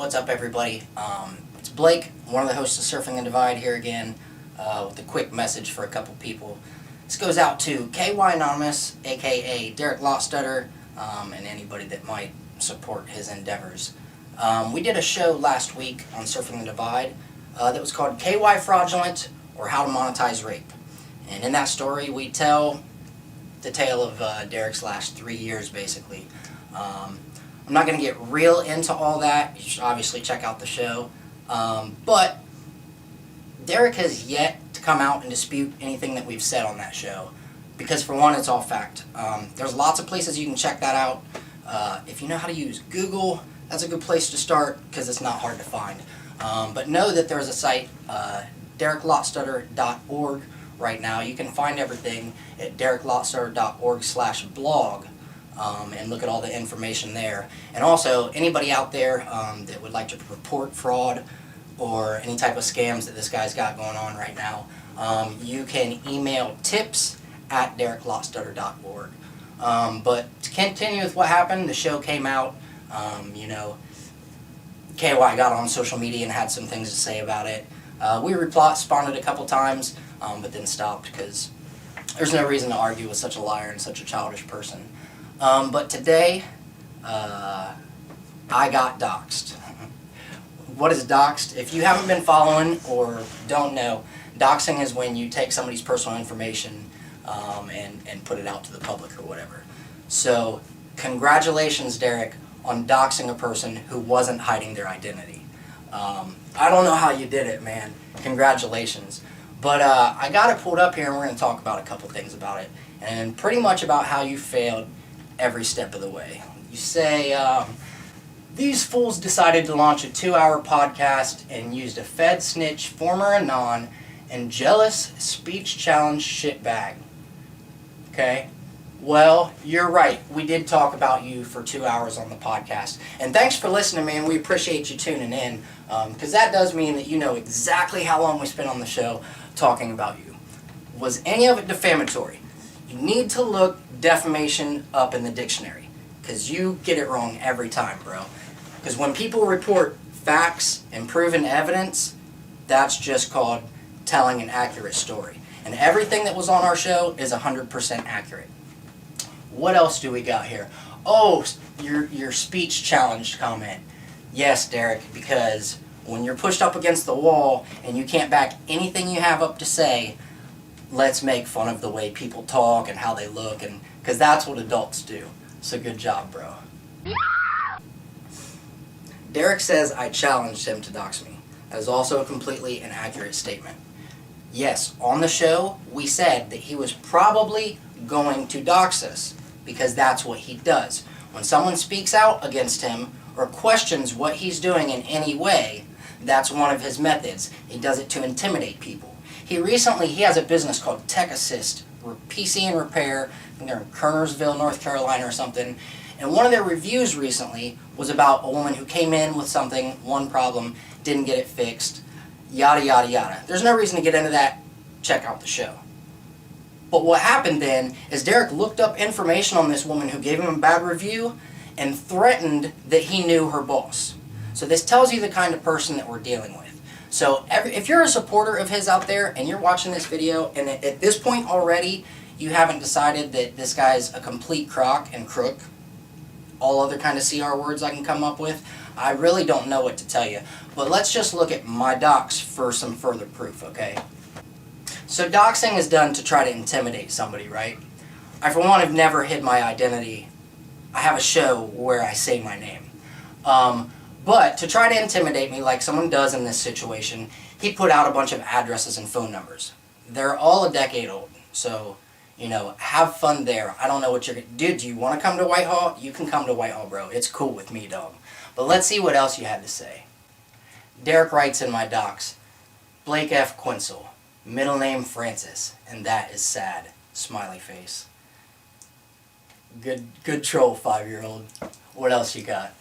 What's up, everybody? It's Blake, one of the hosts of Surfing the Divide here again, with a quick message for a couple people. This goes out to KYAnonymous, aka Deric Lostutter, and anybody that might support his endeavors. We did a show last week on Surfing the Divide that was called KY Fraudulent, or How to Monetize Rape. And in that story, we tell the tale of Deric's last 3 years, basically. I'm not going to get real into all that. You should obviously check out the show. But Deric has yet to come out and dispute anything that we've said on that show. Because for one, it's all fact. There's lots of places you can check that out. If you know how to use Google, that's a good place to start because it's not hard to find. But know that there's a site, dericlostutter.org right now. You can find everything at dericlostutter.org/blog. And look at all the information there. And also, anybody out there that would like to report fraud or any type of scams that this guy's got going on right now, you can email tips@dericlostutter.org. But to continue with what happened, the show came out, KY got on social media and had some things to say about it. We responded a couple times, but then stopped because there's no reason to argue with such a liar and such a childish person. But today, I got doxed. What is doxed? If you haven't been following or don't know, doxing is when you take somebody's personal information and put it out to the public or whatever. So, congratulations, Deric, on doxing a person who wasn't hiding their identity. I don't know how you did it, man. Congratulations. But I got it pulled up here and we're going to talk about a couple things about it. And pretty much about how you failed every step of the way. You say, these fools decided to launch a 2-hour podcast and used a Fed snitch, former Anon, and jealous speech challenge shitbag. Okay? Well, you're right. We did talk about you for 2 hours on the podcast. And thanks for listening, man. We appreciate you tuning in. Because that does mean that you know exactly how long we spent on the show talking about you. Was any of it defamatory? You need to look defamation up in the dictionary, because you get it wrong every time, bro. Because when people report facts and proven evidence, that's just called telling an accurate story. And everything that was on our show is 100% accurate. What else do we got here? Oh, your speech challenged comment. Yes, Deric, because when you're pushed up against the wall and you can't back anything you have up to say, let's make fun of the way people talk and how they look, and because that's what adults do. So good job, bro. Deric says I challenged him to dox me. That is also a completely inaccurate statement. Yes, on the show, we said that he was probably going to dox us, because that's what he does. When someone speaks out against him or questions what he's doing in any way, that's one of his methods. He does it to intimidate people. He has a business called Tech Assist, PC and Repair. I think they're in Kernersville, North Carolina or something. And one of their reviews recently was about a woman who came in with something, one problem, didn't get it fixed, yada, yada, yada. There's no reason to get into that. Check out the show. But what happened then is Deric looked up information on this woman who gave him a bad review and threatened that he knew her boss. So this tells you the kind of person that we're dealing with. So if you're a supporter of his out there and you're watching this video and at this point already you haven't decided that this guy's a complete crock and crook, all other kind of CR words I can come up with, I really don't know what to tell you. But let's just look at my dox for some further proof, okay? So doxing is done to try to intimidate somebody, right? I, for one, have never hid my identity. I have a show where I say my name. But to try to intimidate me like someone does in this situation, he put out a bunch of addresses and phone numbers. They're all a decade old, so, have fun there. I don't know what you're going to do. Do you want to come to Whitehall? You can come to Whitehall, bro. It's cool with me, dog. But let's see what else you had to say. Deric writes in my docs, Blake F. Quinsel, middle name Francis, and that is sad. Smiley face. Good troll, 5-year-old. What else you got?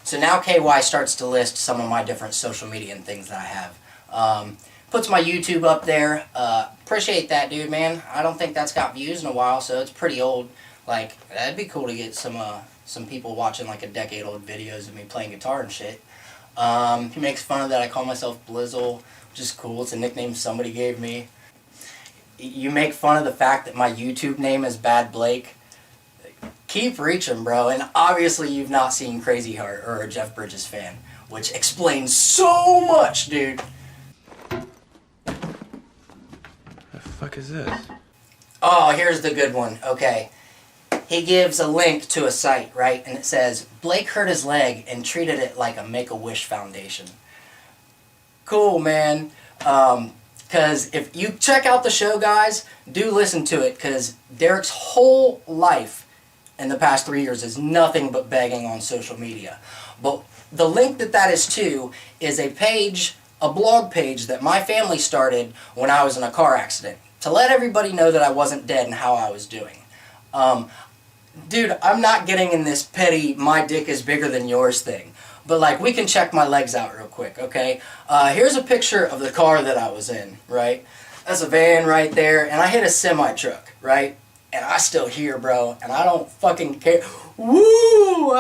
So now KY starts to list some of my different social media and things that I have. Puts my YouTube up there. Appreciate that, dude, man. I don't think that's got views in a while, so it's pretty old. Like, that'd be cool to get some people watching like a decade-old videos of me playing guitar and shit. He makes fun of that I call myself Blizzle, which is cool. It's a nickname somebody gave me. You make fun of the fact that my YouTube name is Bad Blake. Keep reaching, bro. And obviously you've not seen Crazy Heart or a Jeff Bridges fan, which explains so much, dude. The fuck is this? Oh, here's the good one. Okay. He gives a link to a site, right? And it says, Blake hurt his leg and treated it like a Make-A-Wish Foundation. Cool, man. Because if you check out the show, guys, do listen to it, because Deric's whole life in the past 3 years is nothing but begging on social media. But the link that is to is a page, a blog page that my family started when I was in a car accident, to let everybody know that I wasn't dead and how I was doing. Dude, I'm not getting in this petty, my dick is bigger than yours thing. But, like, we can check my legs out real quick, okay? Here's a picture of the car that I was in, right? That's a van right there, and I hit a semi-truck, right? And I still here, bro, and I don't fucking care. Woo!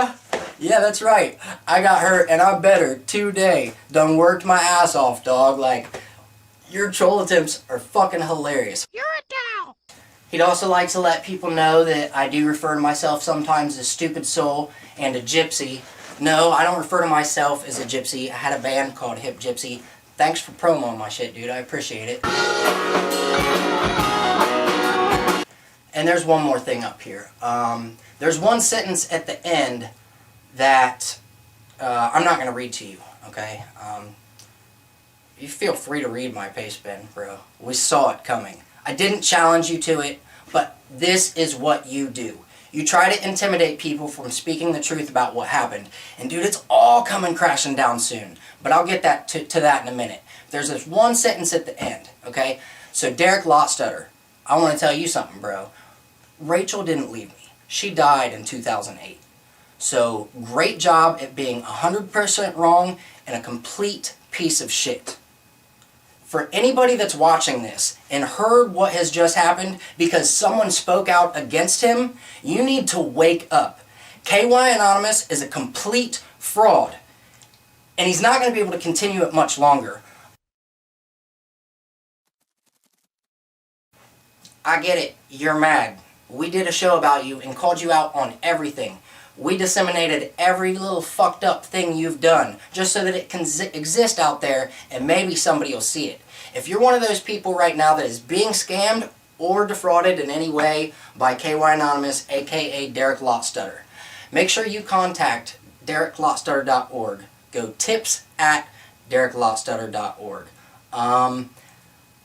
Yeah, that's right. I got hurt, and I'm better today. Done worked my ass off, dog. Like, your troll attempts are fucking hilarious. You're a doll! He'd also like to let people know that I do refer to myself sometimes as Stupid Soul and a Gypsy. No, I don't refer to myself as a gypsy. I had a band called Hip Gypsy. Thanks for promoing my shit, dude. I appreciate it. And there's one more thing up here. There's one sentence at the end that I'm not going to read to you, okay? You feel free to read my paste bin, bro. We saw it coming. I didn't challenge you to it, but this is what you do. You try to intimidate people from speaking the truth about what happened. And dude, it's all coming crashing down soon. But I'll get that to that in a minute. There's this one sentence at the end, okay? So Deric Lostutter, I want to tell you something, bro. Rachel didn't leave me. She died in 2008. So great job at being 100% wrong and a complete piece of shit. For anybody that's watching this and heard what has just happened because someone spoke out against him, you need to wake up. KYAnonymous is a complete fraud. And he's not going to be able to continue it much longer. I get it. You're mad. We did a show about you and called you out on everything. We disseminated every little fucked up thing you've done just so that it can exist out there and maybe somebody will see it. If you're one of those people right now that is being scammed or defrauded in any way by KYAnonymous, aka Deric Lostutter, make sure you contact DericLostutter.org. Go tips@DericLostutter.org.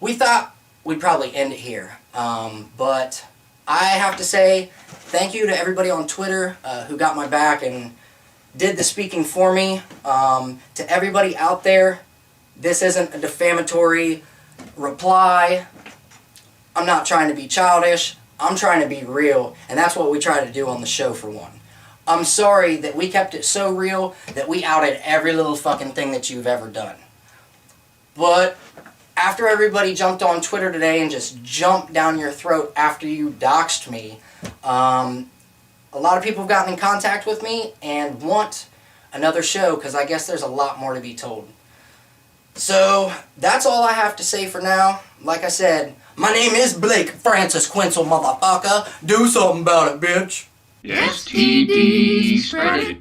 We thought we'd probably end it here, but I have to say thank you to everybody on Twitter who got my back and did the speaking for me. To everybody out there, this isn't a defamatory reply. I'm not trying to be childish. I'm trying to be real, and that's what we try to do on the show for one. I'm sorry that we kept it so real that we outed every little fucking thing that you've ever done. But after everybody jumped on Twitter today and just jumped down your throat after you doxed me, a lot of people have gotten in contact with me and want another show because I guess there's a lot more to be told. So, that's all I have to say for now. Like I said, my name is Blake Francis Quinzel, motherfucker. Do something about it, bitch. STD spread it.